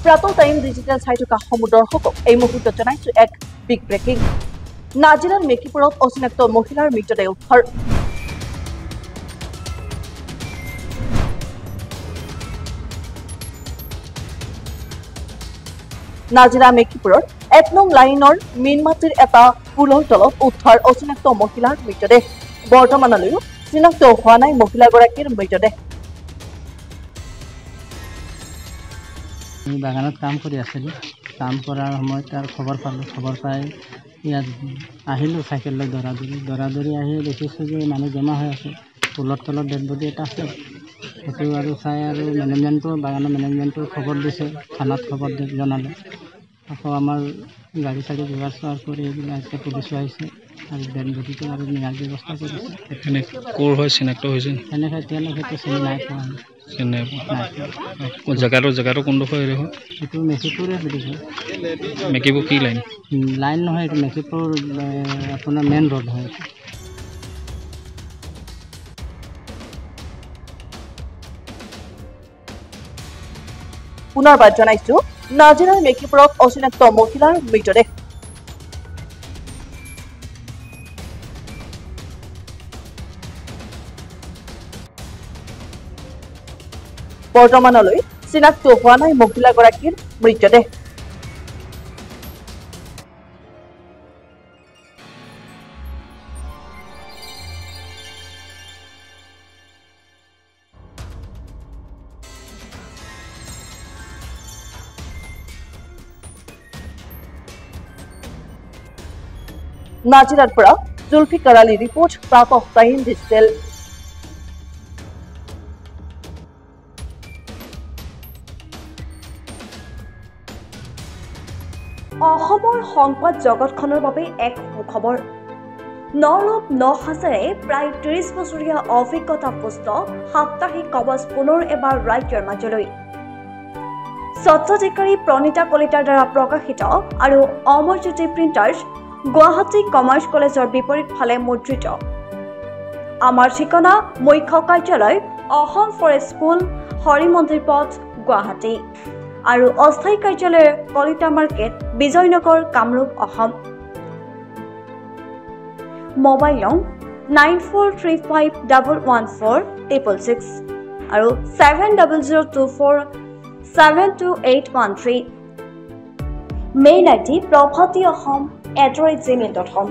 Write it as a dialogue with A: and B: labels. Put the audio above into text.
A: প্ৰাতল time digital চাই থকা সমুদৰ্শকক এই মুহূৰ্তত জনাইছো এক বিগ ব্ৰেকিং নাজিৰাৰ মেকিপুৰত অচিনাক্ত মহিলাৰ মৃতদেহ উদ্ধাৰ নাজিৰা মেকিপুৰৰ ১ নং লাইনৰ মিনমাটিৰ এটা পুলৰ তলত উদ্ধাৰ অচিনাক্ত মহিলাৰ মৃতদেহ বৰ্তমানলৈও চিনাক্ত হোৱা নাই মহিলাগৰাকীৰ মৃতদেহ
B: বাগানত কাম কৰি আছিলোঁ কাম কৰাৰ সময়ত তাৰ খবৰ পালোঁ খবৰ পাই ইয়াত আহিলোঁ চাইকেল লৈ দৌৰা-দৌৰি আহি দেখিছোঁ যে মানুহ জমা হৈ আছে পুলৰ তলত ডেড বডি এটা আছে সেইটো আৰু চাই আৰু বাগানৰ মেনেজমেণ্টৰ খবৰ দিছে থানাত খবৰ জনালে আকৌ আমাৰ গাড়ী চাড়ী যোগাৰ চোৱাৰ কৰি এইবিলাক পুলিচো আহিছে আৰু ডেড বডিটো আৰু নিয়াৰ ব্যৱস্থা কৰিছে
C: ক'ৰ হয় চিনাক্ত হৈছে
B: এনেকৈ এতিয়ালৈকেতো চিনি নাই পোৱা
C: জেগাটো কোনডোখৰ এৰিয়া হয়
B: এইটো মেকিপুৰে বুলিছে
C: মেকিপুৰ কি
B: লাইন নহয় এইটো মেকিপুৰ আপোনাৰ মেইন ৰোড হয়
A: পুনৰবাৰ জনাইছো নাজিৰাৰ মেকিপুৰত অচিনাক্ত মহিলাৰ মৃতদেহ বৰ্তমানলৈ চিনাক্ত হোৱা নাই মহিলাগৰাকীৰ মৃতদেহ নাজিৰাৰ পৰা Zulfikar Ali report Pratah time digital অসমৰ সংবাদ জগতখনৰ বাবে এক সুখবৰ নৰূপ নহাজেৰে প্ৰায় ৩০ বছৰীয়া অভিজ্ঞতা পুষ্ট সাপ্তাহিক কবচ পুনৰ এবাৰ ৰাজ্যৰ মাজলৈ স্বত্বাধিকাৰী প্ৰণীতা কলিতাৰ দ্বাৰা প্ৰকাশিত আৰু অমৰজ্যোতি প্ৰিণ্টাৰ্ছ গুৱাহাটী কমাৰ্চ কলেজৰ বিপৰীত ফালে মুদ্ৰিত আমাৰ ঠিকনা মুখ্য কাৰ্যালয় অসম ফৰেষ্ট স্কুল হৰি মন্দিৰ পথ গুৱাহাটী আৰু অস্থায়ী কাৰ্যালয় কলিতা মাৰ্কেট বিজয়নগৰ কামৰূপ অসম মোবাইল নং 9435114666 আৰু 7024722813 মেইল আইডি probhatiahom@gmail.com